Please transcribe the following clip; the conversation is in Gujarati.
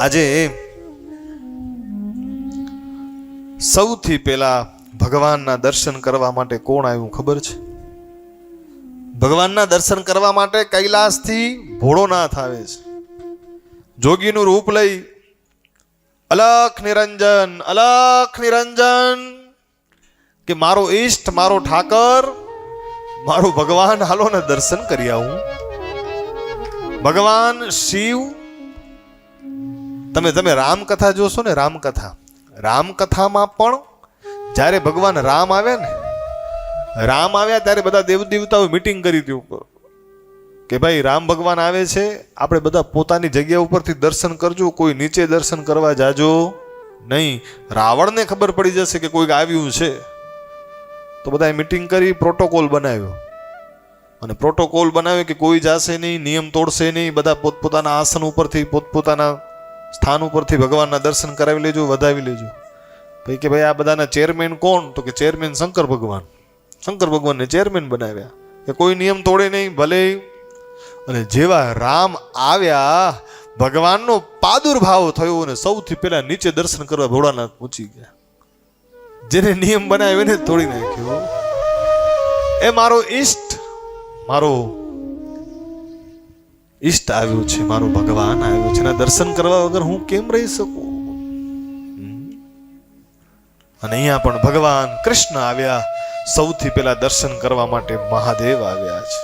આજે સૌથી પહેલા ભગવાનના દર્શન કરવા માટે કોણ આવ્યું ખબર છે? ભગવાનના દર્શન કરવા માટે કૈલાસથી ભોળોનાથ આવે છે. જોગીનું રૂપ લઈ અલખ નિરંજન કે મારો ઈષ્ટ, મારો ઠાકર, મારો ભગવાન, હાલો ને દર્શન કરી આવું. ભગવાન શિવ, તમે રામકથા જોશો ને, રામકથામાં પણ જ્યારે ભગવાન રામ આવ્યા ત્યારે બધા દેવ દેવતાઓ મીટિંગ કરી હતી કે ભાઈ રામ ભગવાન આવે છે, આપણે બધા પોતાની જગ્યા ઉપરથી દર્શન કરજો, કોઈ નીચે દર્શન કરવા જાજો નહીં. રાવણને ખબર પડી જશે કે કોઈક આવ્યું છે, તો બધાએ મીટિંગ કરી પ્રોટોકોલ બનાવ્યો. અને પ્રોટોકોલ બનાવ્યો કે કોઈ જાશે નહીં, નિયમ તોડશે નહીં, બધા પોતપોતાના આસન ઉપરથી, પોતપોતાના સ્થાન ઉપરથી ભગવાનના દર્શન કરાવી લેજો, વધાવી લેજો. ભાઈ કે ભાઈ આ બધાના ચેરમેન કોણ? તો કે ચેરમેન શંકર ભગવાનને ચેરમેન બનાવ્યા કે કોઈ નિયમ તોડે નહીં ભલે. અને જેવા રામ આવ્યા, ભગવાનનો પ્રાદુર્ભાવ થયો અને સૌથી પહેલા નીચે દર્શન કરવા ભોળાનાથ પહોંચી ગયા. જેને નિયમ બનાવ્યો એને તોડી નાખ્યો. એ મારો ઈષ્ટ આવ્યો છે, મારો ભગવાન આવ્યો છે, એના દર્શન કરવા વગર હું કેમ રહી શકું? અને અહીંયા પણ ભગવાન કૃષ્ણ આવ્યા, સૌથી પહેલા દર્શન કરવા માટે મહાદેવ આવ્યા છે.